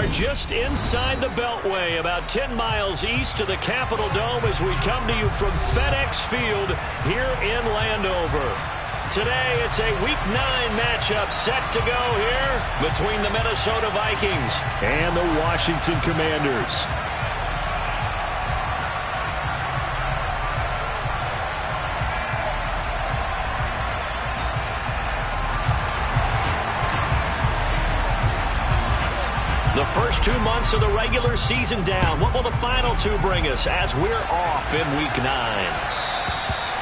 are just inside the Beltway, about 10 miles east of the Capitol Dome as we come to you from FedEx Field here in Landover. Today, it's a Week 9 matchup set to go here between the Minnesota Vikings and the Washington Commanders. The first 2 months of the regular season down. What will the final 2 bring us as we're off in Week 9?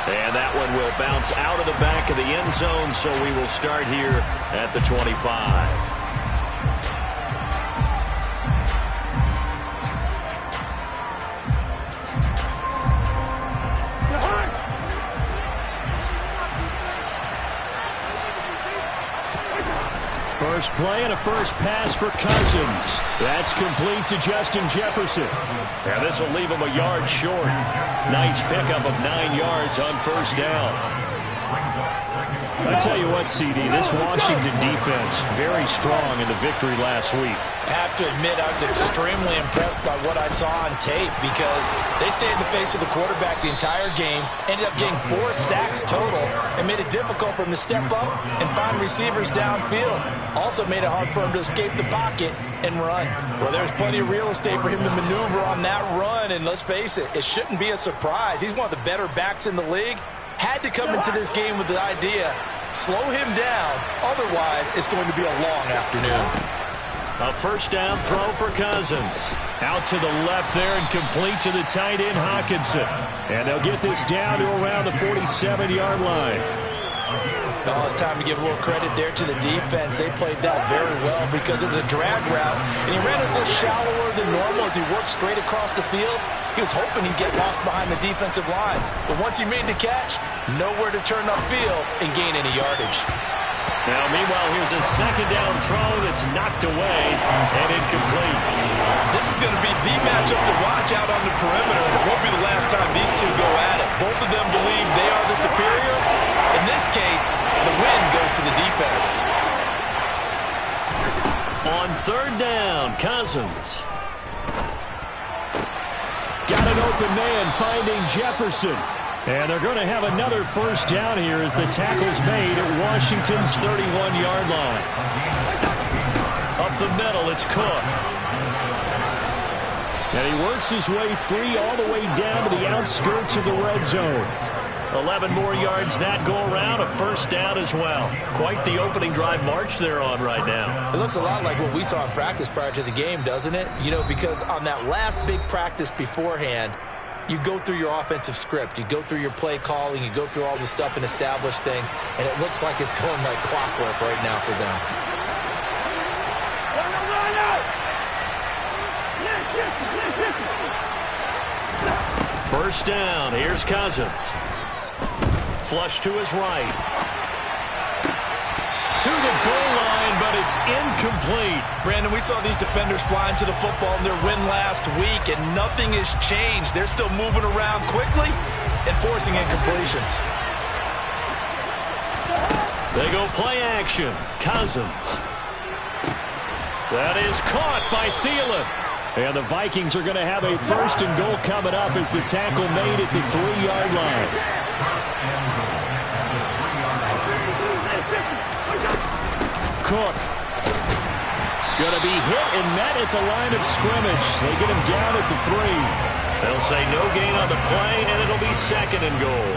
And that one will bounce out of the back of the end zone, so we will start here at the 25. First play and a first pass for Cousins. That's complete to Justin Jefferson. And this will leave him a yard short. Nice pickup of 9 yards on first down. I tell you what, CD, this Washington defense, very strong in the victory last week. I have to admit, I was extremely impressed by what I saw on tape because they stayed in the face of the quarterback the entire game, ended up getting 4 sacks total, and made it difficult for him to step up and find receivers downfield. Also made it hard for him to escape the pocket and run. Well, there's plenty of real estate for him to maneuver on that run, and let's face it, it shouldn't be a surprise. He's one of the better backs in the league. Had to come into this game with the idea, slow him down, otherwise it's going to be a long afternoon. A first down throw for Cousins. Out to the left there and complete to the tight end Hawkinson. And they'll get this down to around the 47-yard line. Oh, it's time to give a little credit there to the defense. They played that very well because it was a drag route, and he ran it a little shallower than normal as he worked straight across the field. He was hoping he'd get lost behind the defensive line. But once he made the catch, nowhere to turn upfield and gain any yardage. Now, meanwhile, here's a second down throw that's knocked away and incomplete. This is going to be the matchup to watch out on the perimeter, and it won't be the last time these two go at it. Both of them believe they are the superior. In this case, the win goes to the defense. On third down, Cousins. Got an open man finding Jefferson. And they're going to have another first down here as the tackle's made at Washington's 31-yard line. Up the middle, it's Cook. And he works his way free all the way down to the outskirts of the red zone. 11 more yards that go around, a first down as well. Quite the opening drive march they're on right now. It looks a lot like what we saw in practice prior to the game, doesn't it? You know, because on that last big practice beforehand, you go through your offensive script, you go through your play calling, you go through all the stuff and establish things, and it looks like it's going like clockwork right now for them. First down, here's Cousins. Flush to his right. To the goal line, but it's incomplete. Brandon, we saw these defenders fly into the football in their win last week, and nothing has changed. They're still moving around quickly and forcing incompletions. They go play action. Cousins. That is caught by Thielen. And the Vikings are going to have a first and goal coming up as the tackle made at the 3-yard line. Cook. Going to be hit and met at the line of scrimmage. They get him down at the 3. They'll say no gain on the play, and it'll be second and goal.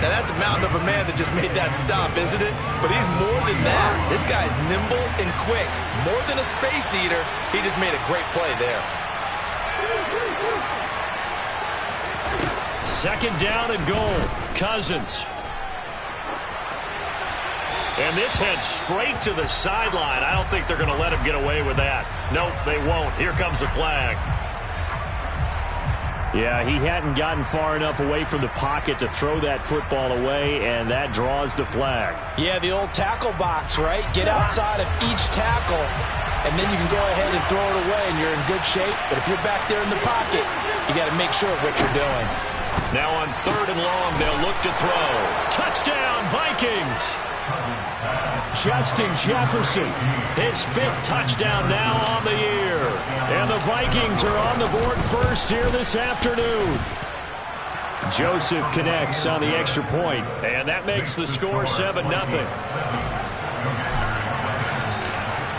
Now, that's a mountain of a man that just made that stop, isn't it? But he's more than that. This guy's nimble and quick. More than a space eater, he just made a great play there. Second down and goal. Cousins. And this heads straight to the sideline. I don't think they're going to let him get away with that. Nope, they won't. Here comes the flag. Yeah, he hadn't gotten far enough away from the pocket to throw that football away, and that draws the flag. Yeah, the old tackle box, right? Get outside of each tackle, and then you can go ahead and throw it away, and you're in good shape. But if you're back there in the pocket, you got to make sure of what you're doing. Now on third and long, they'll look to throw. Touchdown, Vikings! Justin Jefferson. His 5th touchdown now on the year. And the Vikings are on the board first here this afternoon. Joseph connects on the extra point, and that makes the score 7-0.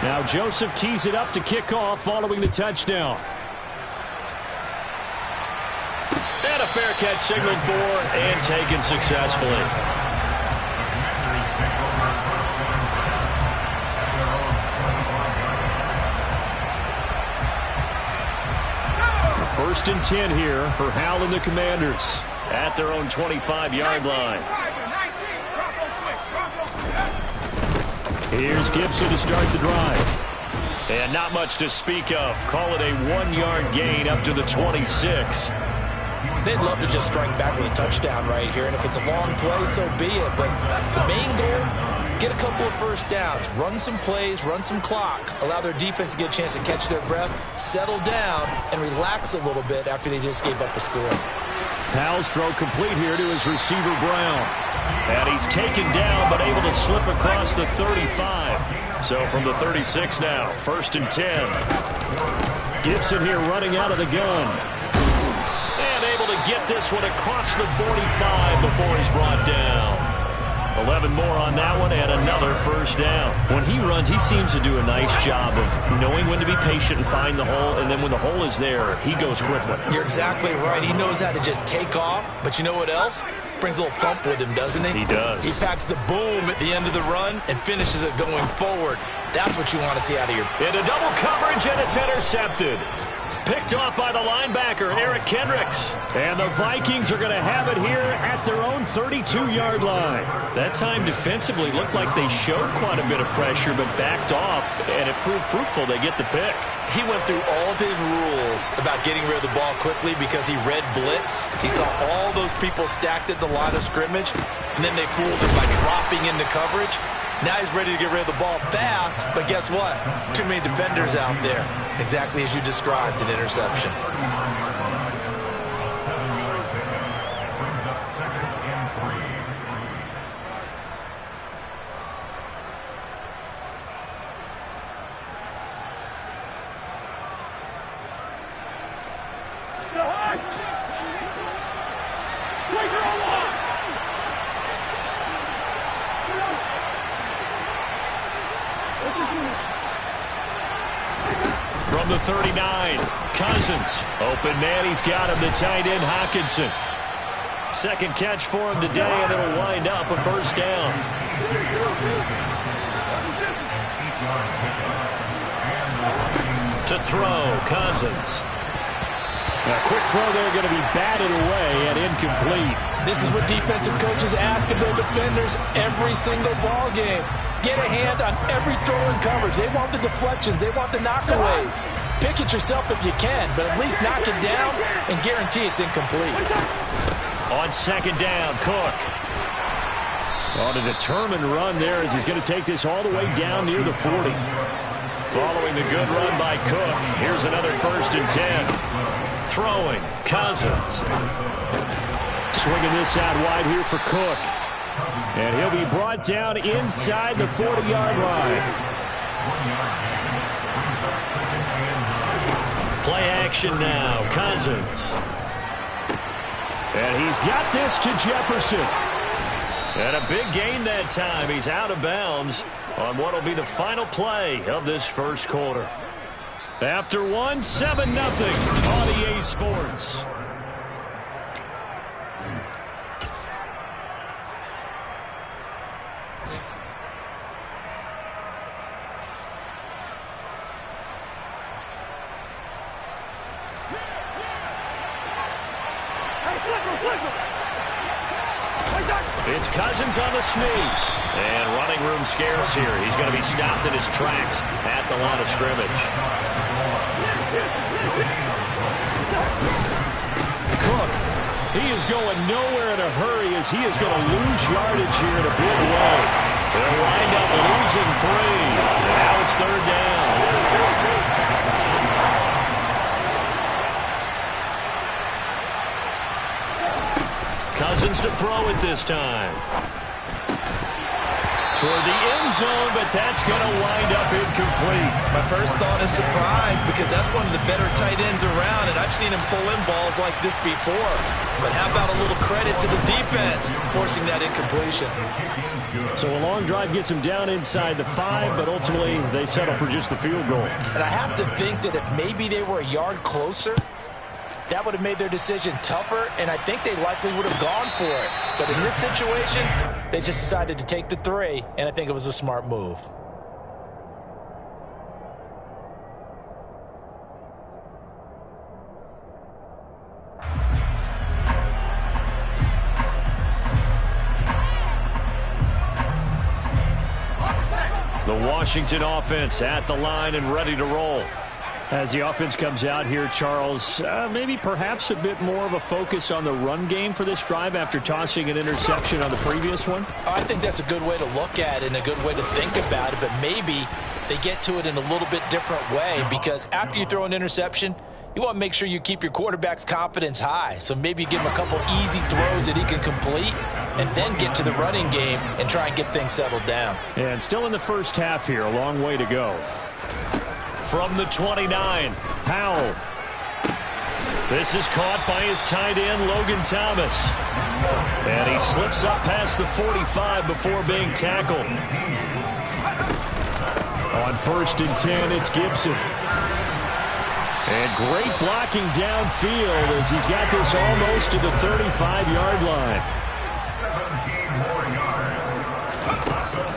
Now Joseph tees it up to kick off following the touchdown. And a fair catch signaled for and taken successfully. First and 10 here for Hal and the Commanders at their own 25-yard line. Here's Gibson to start the drive. And not much to speak of. Call it a 1-yard gain up to the 26. They'd love to just strike back with a touchdown right here, and if it's a long play, so be it. But the main goal, get a couple of first downs, run some plays, run some clock, allow their defense to get a chance to catch their breath, settle down, and relax a little bit after they just gave up a score. Hal's throw complete here to his receiver, Brown. And he's taken down, but able to slip across the 35. So from the 36 now, first and 10. Gibson here running out of the gun. And able to get this one across the 45 before he's brought down. 11 more on that one and another first down. When he runs, he seems to do a nice job of knowing when to be patient and find the hole, and then when the hole is there, he goes quickly. You're exactly right. He knows how to just take off, but you know what else? Brings a little thump with him, doesn't he? He does. He packs the boom at the end of the run and finishes it going forward. That's what you want to see out of your... Into double coverage, and it's intercepted. Picked off by the linebacker, Eric Kendricks. And the Vikings are going to have it here at their own 32-yard line. That time defensively looked like they showed quite a bit of pressure but backed off, and it proved fruitful. They get the pick. He went through all of his rules about getting rid of the ball quickly because he read blitz. He saw all those people stacked at the line of scrimmage, and then they fooled him by dropping into coverage. Now he's ready to get rid of the ball fast, but guess what? Too many defenders out there. Exactly as you described, an interception. From the 39, Cousins. Open man, he's got him, the tight end, Hockenson. Second catch for him today, and it'll wind up a first down. To throw, Cousins. A quick throw there, going to be batted away and incomplete. This is what defensive coaches ask of their defenders every single ball game. Get a hand on every throw in coverage. They want the deflections. They want the knockaways. Pick it yourself if you can, but at least knock it down and guarantee it's incomplete. On second down, Cook. On a determined run there as he's going to take this all the way down near the 40. Following the good run by Cook, here's another first and 10. Throwing, Cousins. Swinging this out wide here for Cook. And he'll be brought down inside the 40-yard line. Play action now, Cousins. And he's got this to Jefferson. And a big gain that time. He's out of bounds on what will be the final play of this first quarter. After one, 7-0 on EA Sports. It's Cousins on the sneak. And running room scarce here. He's going to be stopped in his tracks at the line of scrimmage. Cook, he is going nowhere in a hurry as he is going to lose yardage here in a big way. They'll wind up losing 3. And now it's third down. Cousins to throw it this time. toward the end zone, but that's going to wind up incomplete. My first thought is surprise, because that's one of the better tight ends around, and I've seen him pull in balls like this before. But how about a little credit to the defense forcing that incompletion? So a long drive gets them down inside the 5, but ultimately they settle for just the field goal. And I have to think that if maybe they were a yard closer, that would have made their decision tougher, and I think they likely would have gone for it. But in this situation, they just decided to take the 3, and I think it was a smart move. The Washington offense at the line and ready to roll. As the offense comes out here, Charles, maybe perhaps a bit more of a focus on the run game for this drive after tossing an interception on the previous one? I think that's a good way to look at it and a good way to think about it, but maybe they get to it in a little bit different way, because after you throw an interception, you want to make sure you keep your quarterback's confidence high. So maybe you give him a couple easy throws that he can complete and then get to the running game and try and get things settled down. And still in the first half here, a long way to go. From the 29, Powell. This is caught by his tight end, Logan Thomas. And he slips up past the 45 before being tackled. On 1st and 10, it's Gibson. And great blocking downfield as he's got this almost to the 35-yard line.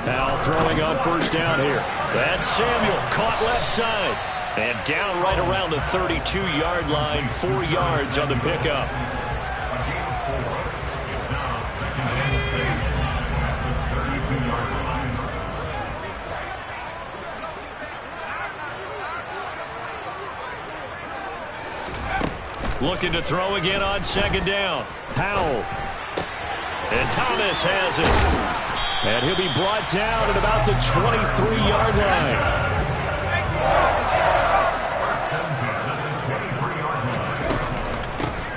Powell throwing on 1st down here. That's Samuel, caught left side. And down right around the 32-yard line, 4 yards on the pickup. Looking to throw again on 2nd down. Powell. And Thomas has it. And he'll be brought down at about the 23-yard line.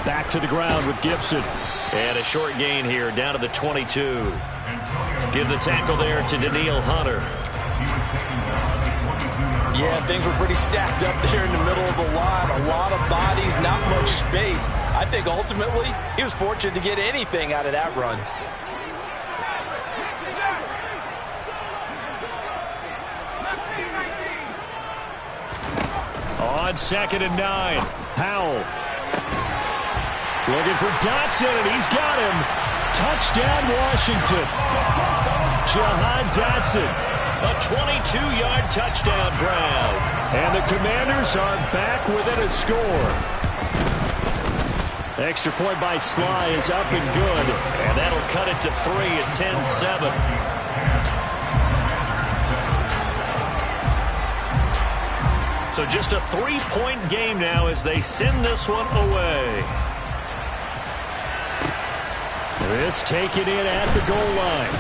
Back to the ground with Gibson. And a short gain here, down to the 22. Give the tackle there to Daniil Hunter. Yeah, things were pretty stacked up there in the middle of the line. A lot of bodies, not much space. I think ultimately he was fortunate to get anything out of that run. On 2nd and 9, Powell. Looking for Dotson, and he's got him. Touchdown, Washington. Jahan Dotson. A 22-yard touchdown grab. And the Commanders are back within a score. Extra point by Sly is up and good. And that'll cut it to 3 at 10-7. So just a 3-point game now as they send this one away. This taken in at the goal line.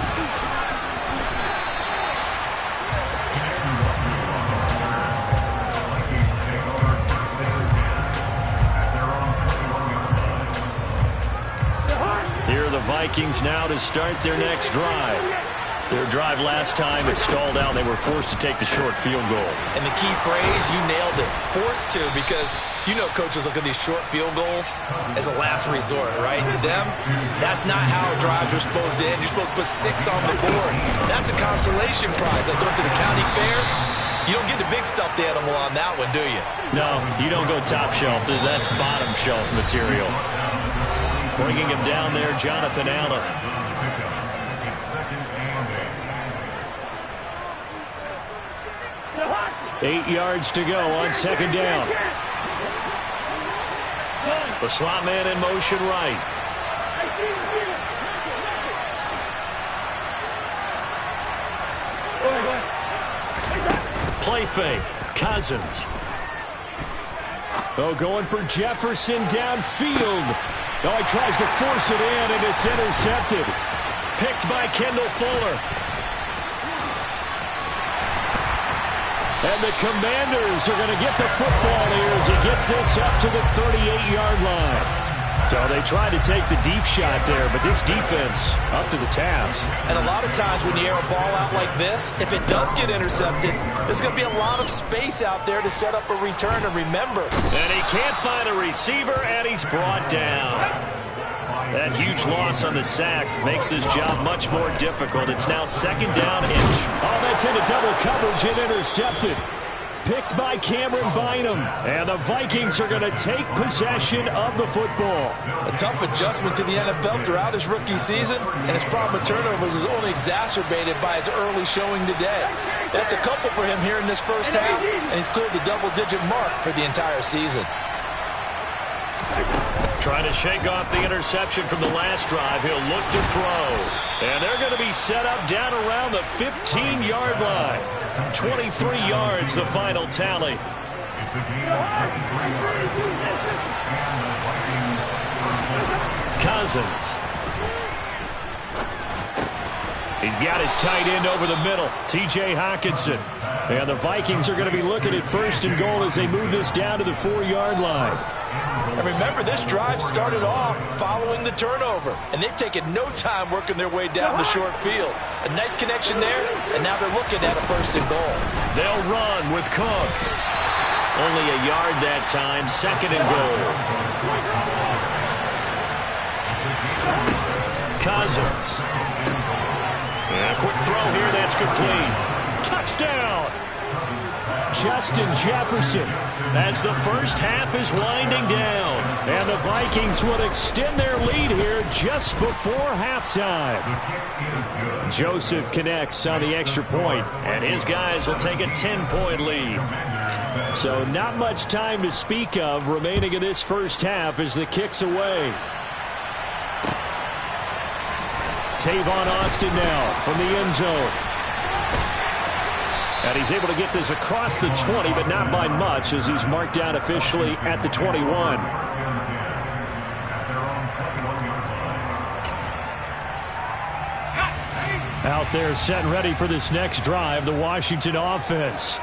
Here are the Vikings now to start their next drive. Their drive last time, it stalled out. They were forced to take the short field goal. And the key phrase, you nailed it, forced to, because you know coaches look at these short field goals as a last resort, right? To them, that's not how drives are supposed to end. You're supposed to put 6 on the board. That's a consolation prize. Like going to the county fair, you don't get the big stuffed animal on that one, do you? No, you don't go top shelf. That's bottom shelf material. Bringing him down there, Jonathan Allen. 8 yards to go on 2nd down. The slot man in motion right. Play fake. Cousins. Oh, going for Jefferson downfield. Oh, he tries to force it in, and it's intercepted. Picked by Kendall Fuller. And the Commanders are going to get the football here as he gets this up to the 38-yard line. So they tried to take the deep shot there, but this defense up to the task. And a lot of times when you air a ball out like this, if it does get intercepted, there's going to be a lot of space out there to set up a return. And remember, and he can't find a receiver, and he's brought down. That huge loss on the sack makes this job much more difficult. It's now second down and... Oh, that's into double coverage and intercepted. Picked by Cameron Bynum. And the Vikings are going to take possession of the football. A tough adjustment to the NFL throughout his rookie season, and his problem with turnovers is only exacerbated by his early showing today. That's a couple for him here in this first half, and he's cleared the double-digit mark for the entire season. Trying to shake off the interception from the last drive. He'll look to throw. And they're going to be set up down around the 15-yard line. 23 yards, the final tally. Cousins. He's got his tight end over the middle, T.J. Hockenson. And the Vikings are going to be looking at first and goal as they move this down to the 4-yard line. And remember, this drive started off following the turnover, and they've taken no time working their way down the short field. A nice connection there, and now they're looking at a first and goal. They'll run with Cook. Only a yard that time, second and goal. Cousins. And a quick throw here, that's complete. Touchdown! Justin Jefferson as the first half is winding down. And the Vikings would extend their lead here just before halftime. Joseph connects on the extra point, and his guys will take a 10-point lead. So not much time to speak of remaining in this first half as the kick's away. Tavon Austin now from the end zone. And he's able to get this across the 20, but not by much as he's marked down officially at the 21. Out there set and ready for this next drive, the Washington offense.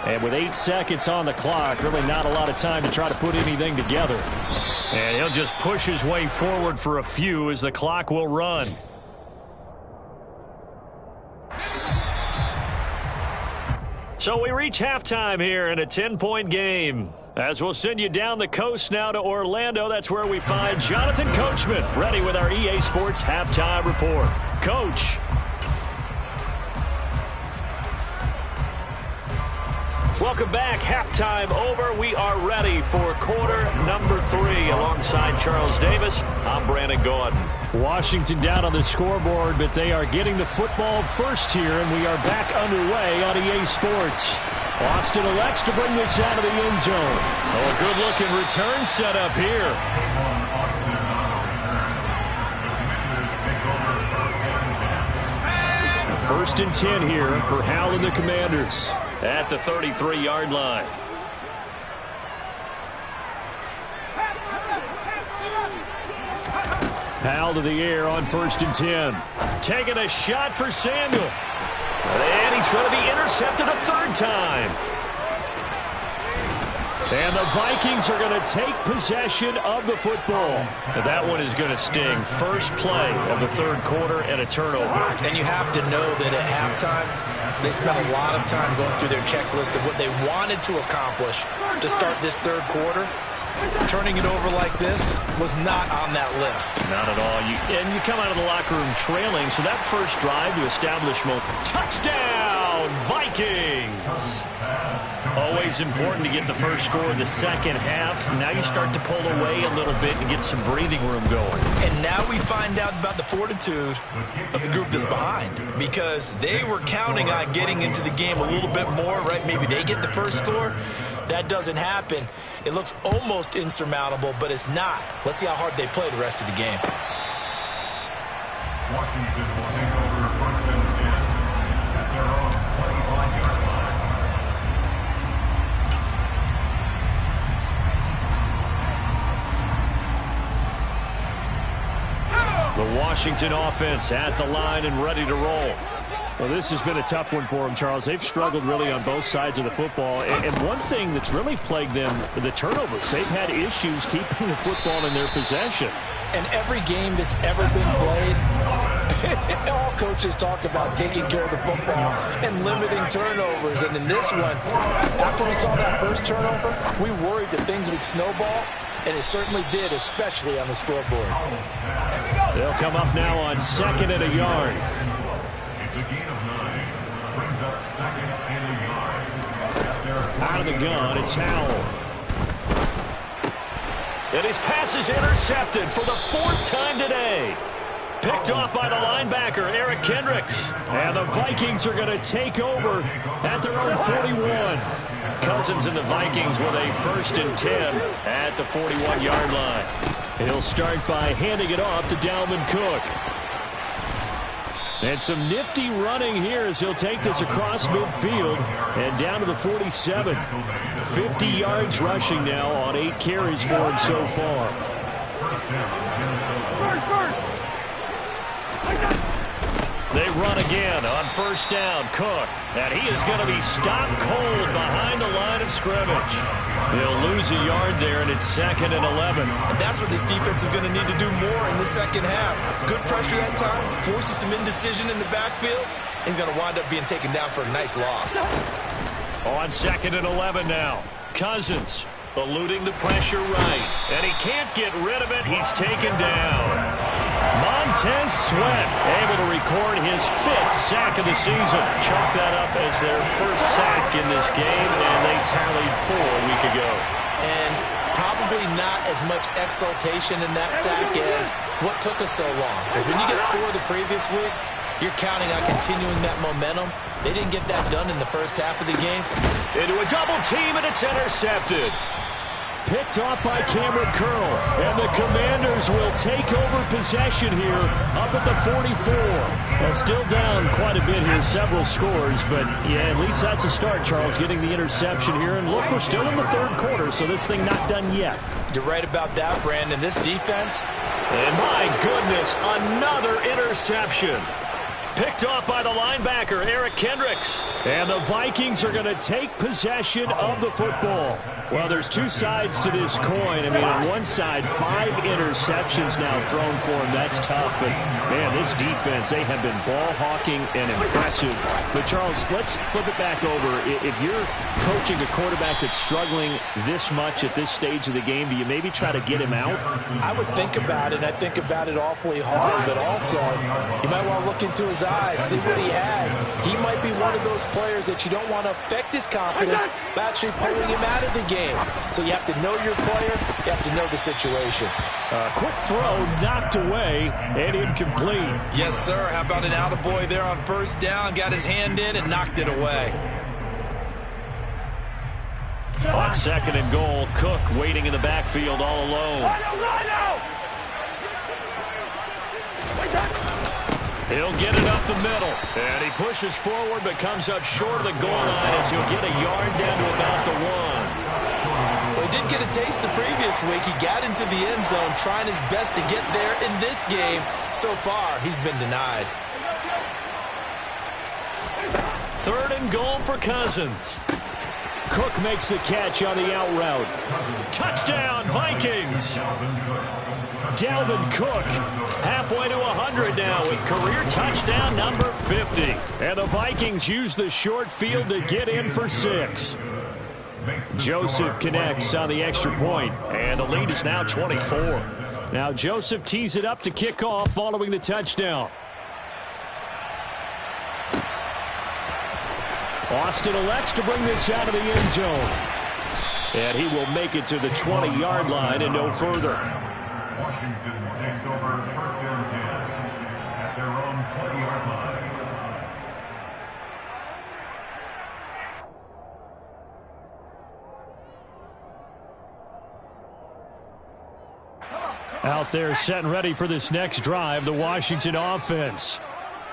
And with 8 seconds on the clock, really not a lot of time to try to put anything together. And he'll just push his way forward for a few as the clock will run. So we reach halftime here in a 10-point game. As we'll send you down the coast now to Orlando, that's where we find Jonathan Coachman, ready with our EA Sports Halftime Report. Coach. Welcome back. Halftime over. We are ready for quarter number 3 alongside Charles Davis. I'm Brandon Gordon. Washington down on the scoreboard, but they are getting the football first here, and we are back underway on EA Sports. Austin elects to bring this out of the end zone. Oh, a good-looking return set up here. First and 10 here for Howell and the Commanders at the 33-yard line. Howell to the air on first and 10. Taking a shot for Samuel. And he's going to be intercepted a third time. And the Vikings are going to take possession of the football. And that one is going to sting. First play of the third quarter and a turnover. And you have to know that at halftime, they spent a lot of time going through their checklist of what they wanted to accomplish to start this third quarter. Turning it over like this was not on that list. Not at all. And you come out of the locker room trailing, so that first drive to establish momentum. Touchdown, Vikings! Always important to get the first score in the second half. Now you start to pull away a little bit and get some breathing room going. And now we find out about the fortitude of the group that's behind, because they were counting on getting into the game a little bit more, right? Maybe they get the first score. That doesn't happen. It looks almost insurmountable, but it's not. Let's see how hard they play the rest of the game. Washington will take over first and 10 at their own 25-yard line. The Washington offense at the line and ready to roll. Well, this has been a tough one for them, Charles. They've struggled really on both sides of the football. And one thing that's really plagued them, the turnovers. They've had issues keeping the football in their possession. And every game that's ever been played, all coaches talk about taking care of the football and limiting turnovers. And in this one, after we saw that first turnover, we worried that things would snowball, and it certainly did, especially on the scoreboard. They'll come up now on 2nd and a yard. It's a gain of 9. Brings up 2nd and a yard. Out of the gun, it's Howell. And his pass is intercepted for the 4th time today. Picked off by the linebacker, Eric Kendricks. And the Vikings are going to take over at their own 41. Cousins and the Vikings with a 1st and 10 at the 41-yard line. He'll start by handing it off to Dalvin Cook. And some nifty running here as he'll take this across midfield and down to the 47. 50 yards rushing now on 8 carries for him so far. They run again on 1st down. Cook. And he is going to be stopped cold behind the line of scrimmage. He'll lose a yard there, and it's 2nd and 11. And that's what this defense is going to need to do more in the second half. Good pressure that time, forces some indecision in the backfield. He's going to wind up being taken down for a nice loss. On 2nd and 11 now. Cousins eluding the pressure right. And he can't get rid of it. He's taken down. Montez Sweat able to record his 5th sack of the season. Chalk that up as their 1st sack in this game, and they tallied 4 a week ago. And probably not as much exultation in that sack as what took us so long. Because when you get 4 the previous week, you're counting on continuing that momentum. They didn't get that done in the first half of the game. Into a double team, and it's intercepted. Picked off by Cameron Curl. And the Commanders will take over possession here up at the 44. Well, still down quite a bit here, several scores. But, yeah, at least that's a start, Charles, getting the interception here. And, look, we're still in the 3rd quarter, so this thing not done yet. You're right about that, Brandon. This defense. And, my goodness, another interception. Picked off by the linebacker, Eric Kendricks. And the Vikings are going to take possession of the football. Well, there's 2 sides to this coin. I mean, on one side, 5 interceptions now thrown for him. That's tough. But, man, this defense, they have been ball hawking and impressive. But, Charles, let's flip it back over. If you're coaching a quarterback that's struggling this much at this stage of the game, do you maybe try to get him out? I would think about it. I think about it awfully hard. But also, you might want to look into his eyes, see what he has. He might be one of those players that you don't want to affect his confidence by actually pulling him out of the game. So you have to know your player. You have to know the situation. Quick throw knocked away and incomplete. Yes, sir. How about an attaboy there on 1st down? Got his hand in and knocked it away. On 2nd and goal, Cook waiting in the backfield all alone. He'll get it up the middle. And he pushes forward but comes up short of the goal line as he'll get a yard down to about the 1. Well, he did get a taste the previous week. He got into the end zone trying his best to get there in this game. So far, he's been denied. 3rd and goal for Cousins. Cook makes the catch on the out route. Touchdown, Vikings! Dalvin Cook halfway to 100 now with career touchdown number 50. And the Vikings use the short field to get in for 6. Joseph connects on the extra point, and the lead is now 24. Now Joseph tees it up to kick off following the touchdown. Austin elects to bring this out of the end zone. And he will make it to the 20-yard line and no further. Washington takes over 1st and 10 at their own 20-yard line. Out there setting ready for this next drive, the Washington offense.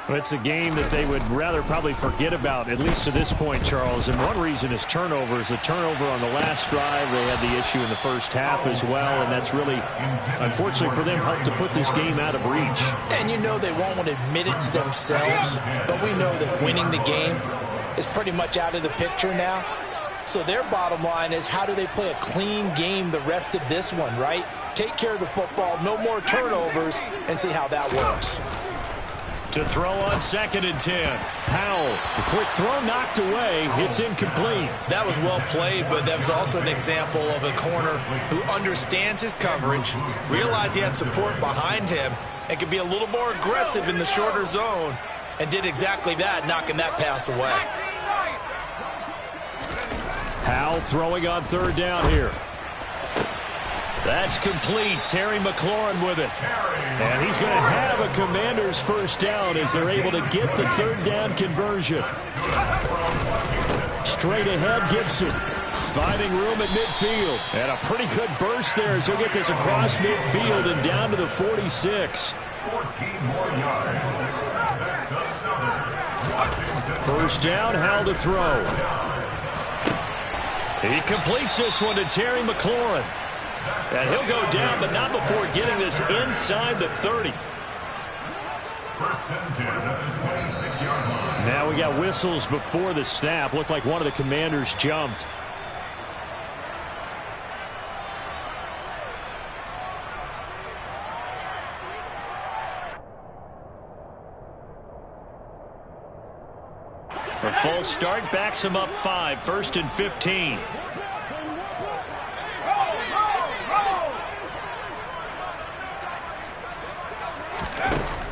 Well, it's a game that they would rather probably forget about, at least to this point, Charles. And one reason is turnovers. A turnover on the last drive. They had the issue in the first half as well, and that's really, unfortunately for them, helped to put this game out of reach. And you know they won't want to admit it to themselves, but we know that winning the game is pretty much out of the picture now. So their bottom line is, how do they play a clean game the rest of this one, right? Take care of the football, no more turnovers, and see how that works. To throw on 2nd and 10. Powell, the quick throw knocked away. It's incomplete. That was well played, but that was also an example of a corner who understands his coverage, realized he had support behind him, and could be a little more aggressive in the shorter zone, and did exactly that, knocking that pass away. Powell throwing on 3rd down here. That's complete. Terry McLaurin with it. And he's going to have a Commanders first down as they're able to get the 3rd down conversion. Straight ahead, Gibson. Finding room at midfield. And a pretty good burst there as he'll get this across midfield and down to the 46. 14 more yards. First down, Howell to throw. He completes this one to Terry McLaurin. And he'll go down, but not before getting this inside the 30. Now we got whistles before the snap. Looked like one of the Commanders jumped. A false start backs him up 5, 1st and 15.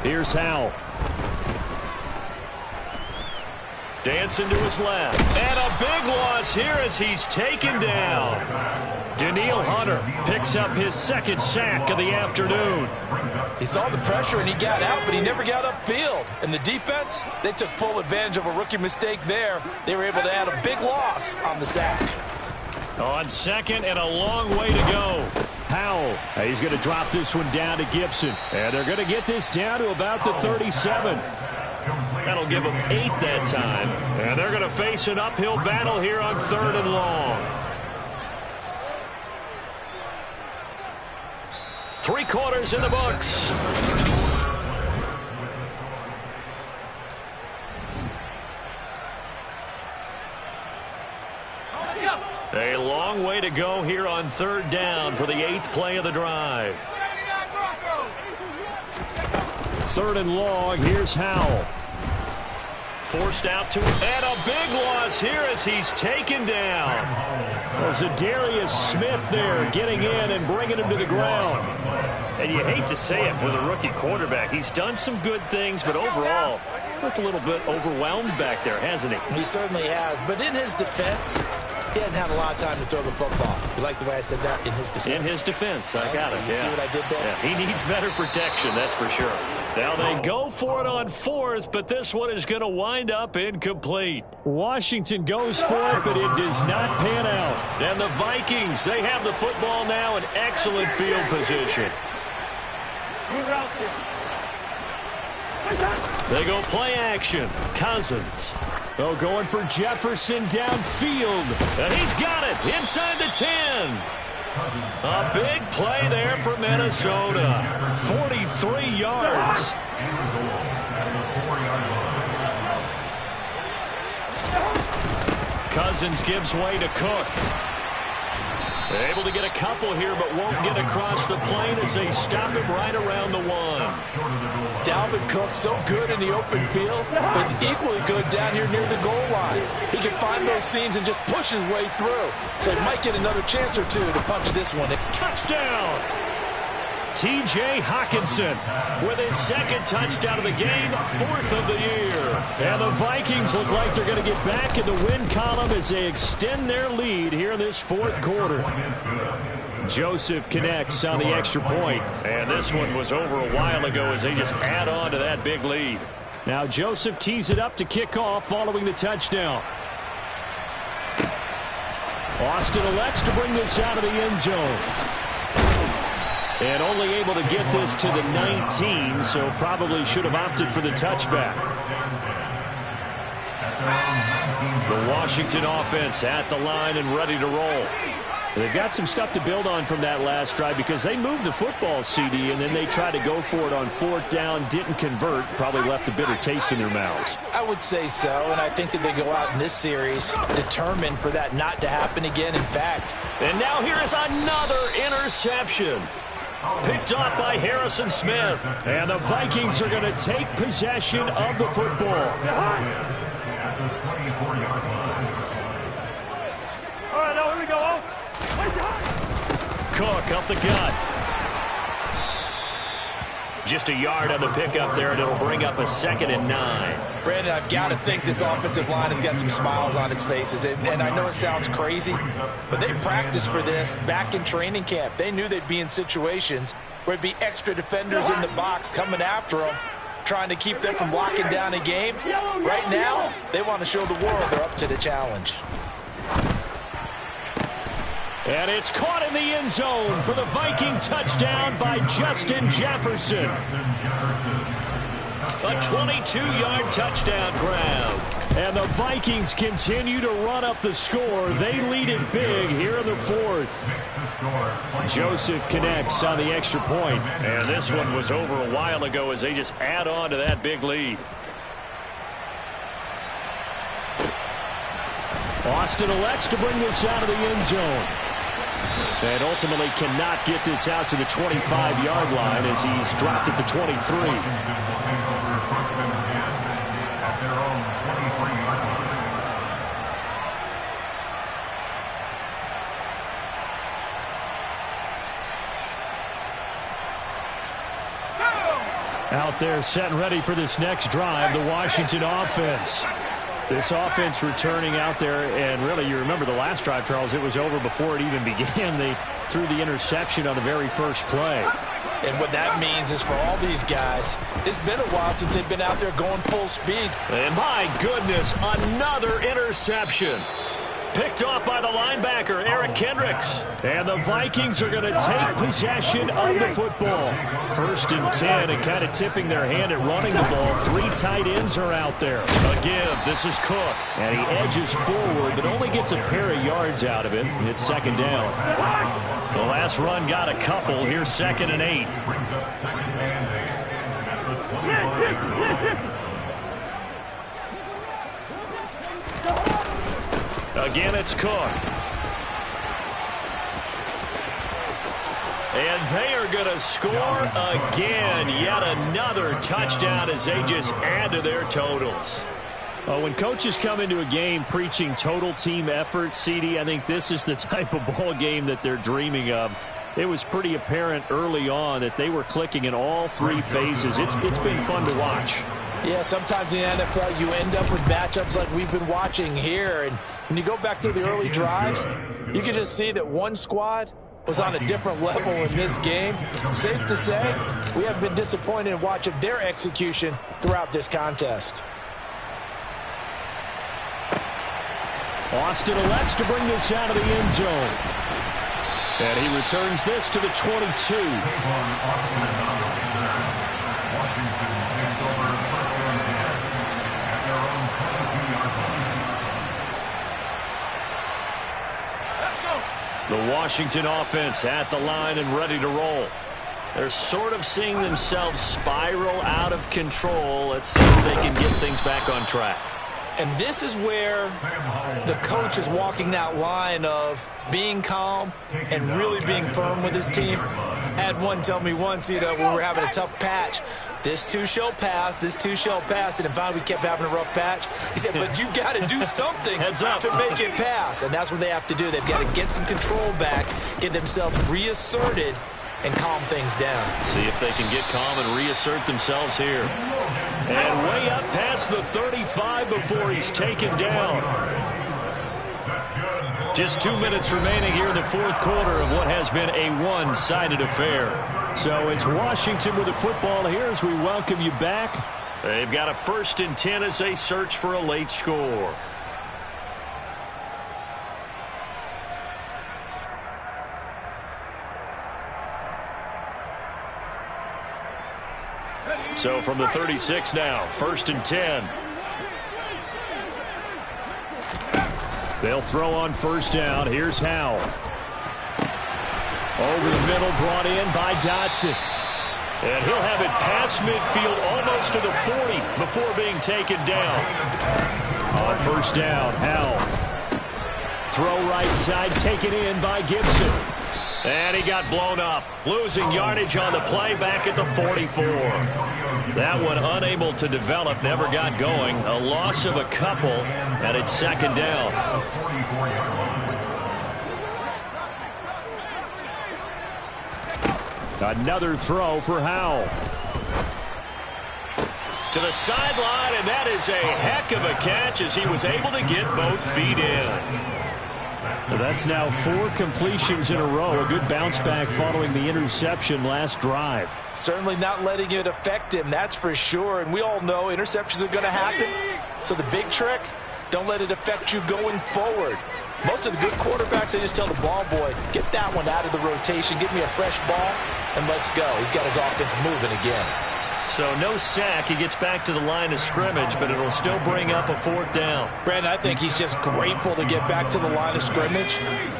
Here's Howell. Dancing to his left. And a big loss here as he's taken down. Daniil Hunter picks up his 2nd sack of the afternoon. He saw the pressure and he got out, but he never got upfield. And the defense, they took full advantage of a rookie mistake there. They were able to add a big loss on the sack. On 2nd and a long way to go. Powell, he's going to drop this one down to Gibson. And they're going to get this down to about the 37. That'll give them 8 that time. And they're going to face an uphill battle here on 3rd and long. 3 quarters in the books. A long way to go here on 3rd down for the 8th play of the drive. 3rd and long, here's Howell. Forced out to him, and a big loss here as he's taken down. Well, Zadarius Smith there getting in and bringing him to the ground. And you hate to say it with a rookie quarterback. He's done some good things, but overall, looked a little bit overwhelmed back there, hasn't he? He certainly has, but in his defense, he hadn't had a lot of time to throw the football. You like the way I said that? In his defense. In his defense, I got it. You see what I did there? Yeah, he needs better protection, that's for sure. Now they go for it on 4th, but this one is going to wind up incomplete. Washington goes for it, but it does not pan out. And the Vikings, they have the football now in excellent field position. They go play action. Cousins. Oh, going for Jefferson downfield. And he's got it inside the 10. A big play there for Minnesota. 43 yards. Cousins gives way to Cook. Able to get a couple here, but won't get across the plane as they stop him right around the 1. Dalvin Cook so good in the open field, but he's equally good down here near the goal line. He can find those seams and just push his way through. So he might get another chance or two to punch this one in. Touchdown! T.J. Hawkinson with his 2nd touchdown of the game, 4th of the year. And the Vikings look like they're going to get back in the win column as they extend their lead here in this 4th quarter. Joseph connects on the extra point. And this one was over a while ago as they just add on to that big lead. Now Joseph tees it up to kick off following the touchdown. Austin elects to bring this out of the end zone. And only able to get this to the 19, so probably should have opted for the touchback. The Washington offense at the line and ready to roll. They've got some stuff to build on from that last drive because they moved the football, CD, and then they tried to go for it on 4th down, didn't convert, probably left a bitter taste in their mouths. I would say so, and I think that they go out in this series determined for that not to happen again, in fact. And now here is another interception. Picked off by Harrison Smith. And the Vikings are going to take possession of the football. All right, now here we go. Cook up the gut. Just a yard on the pickup there, and it'll bring up a 2nd and 9. Brandon, I've got to think this offensive line has got some smiles on its faces. And I know it sounds crazy, but they practiced for this back in training camp. They knew they'd be in situations where it'd be extra defenders in the box coming after them, trying to keep them from locking down a game. Right now, they want to show the world they're up to the challenge. And it's caught in the end zone for the Viking touchdown by Justin Jefferson. A 22-yard touchdown grab. And the Vikings continue to run up the score. They lead it big here in the 4th. Joseph connects on the extra point. And this one was over a while ago as they just add on to that big lead. Austin elects to bring this out of the end zone. And ultimately cannot get this out to the 25-yard line as he's dropped at the 23. Out there set and ready for this next drive, the Washington offense. This offense returning out there, and really, you remember the last drive, Charles, it was over before it even began. They threw the interception on the very first play. And what that means is for all these guys, it's been a while since they've been out there going full speed. And my goodness, another interception. Picked off by the linebacker, Eric Kendricks. And the Vikings are going to take possession of the football. 1st and 10, and kind of tipping their hand at running the ball. 3 tight ends are out there. Again, this is Cook. And he edges forward, but only gets a pair of yards out of it. And it's 2nd down. The last run got a couple. Here's 2nd and 8. Again, it's Cook. And they are going to score again. Yet another touchdown as they just add to their totals. When coaches come into a game preaching total team effort, CD, I think this is the type of ball game that they're dreaming of. It was pretty apparent early on that they were clicking in all 3 phases. It's been fun to watch. Yeah, sometimes in the NFL you end up with matchups like we've been watching here. And when you go back to the early drives, you can just see that one squad was on a different level in this game. Safe to say, we have been disappointed in watching their execution throughout this contest. Austin elects to bring this out of the end zone. And he returns this to the 22. The Washington offense at the line and ready to roll. They're sort of seeing themselves spiral out of control. Let's see if they can get things back on track. And this is where the coach is walking that line of being calm and really being firm with his team. I had one tell me once, when we were having a tough patch, this too shall pass, this too shall pass. And finally we kept having a rough patch. He said, but you've got to do something to make it pass. And that's what they have to do. They've got to get some control back, get themselves reasserted, and calm things down. See if they can get calm and reassert themselves here. And way up past the 35 before he's taken down. Just 2 minutes remaining here in the 4th quarter of what has been a one-sided affair. So it's Washington with the football here as we welcome you back. They've got a 1st and 10 as they search for a late score. So from the 36 now, 1st and 10. They'll throw on 1st down. Here's Howell. Over the middle, brought in by Dotson. And he'll have it past midfield almost to the 40 before being taken down. On 1st down, Howell. Throw right side, taken in by Gibson. And he got blown up. Losing yardage on the play back at the 44. That one unable to develop, never got going. A loss of a couple, and it's 2nd down. Another throw for Howell. To the sideline, and that is a heck of a catch as he was able to get both feet in. That's now 4 completions in a row. A good bounce back following the interception last drive. Certainly not letting it affect him, that's for sure. And we all know interceptions are going to happen. So the big trick, don't let it affect you going forward. Most of the good quarterbacks, they just tell the ball boy, get that one out of the rotation, give me a fresh ball, and let's go. He's got his offense moving again. So no sack. He gets back to the line of scrimmage, but it'll still bring up a 4th down. Brandon, I think he's just grateful to get back to the line of scrimmage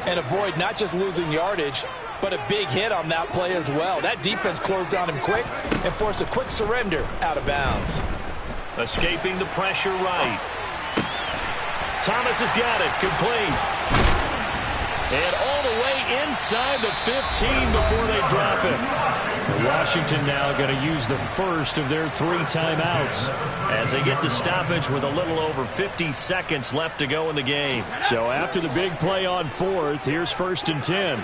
and avoid not just losing yardage, but a big hit on that play as well. That defense closed on him quick and forced a quick surrender out of bounds. Escaping the pressure right. Thomas has got it. Complete. And all the way inside the 15 before they drop it. Washington now going to use the first of their 3 timeouts as they get the stoppage with a little over 50 seconds left to go in the game. So after the big play on 4th, here's 1st and 10.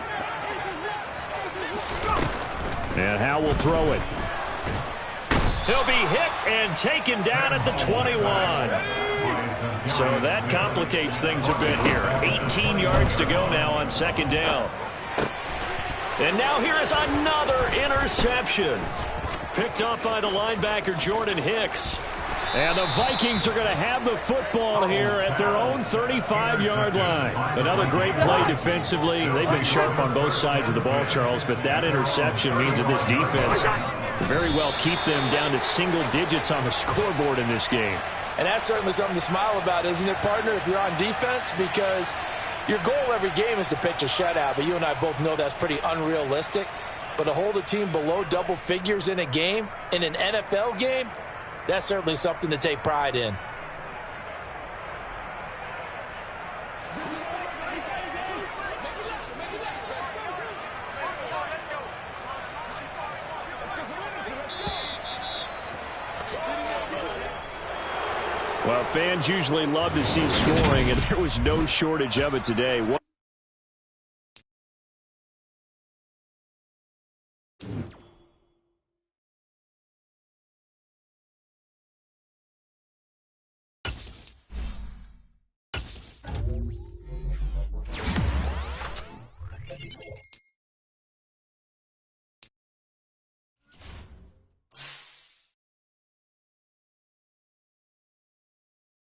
And Howell will throw it. He'll be hit and taken down at the 21. So that complicates things a bit here. 18 yards to go now on 2nd down. And now here is another interception. Picked up by the linebacker Jordan Hicks. And the Vikings are going to have the football here at their own 35-yard line. Another great play defensively. They've been sharp on both sides of the ball, Charles, but that interception means that this defense very well keep them down to single digits on the scoreboard in this game. And that's certainly something to smile about, isn't it, partner, if you're on defense? Because your goal every game is to pitch a shutout, but you and I both know that's pretty unrealistic. But to hold a team below double figures in a game, in an NFL game, that's certainly something to take pride in. Well, fans usually love to see scoring, and there was no shortage of it today.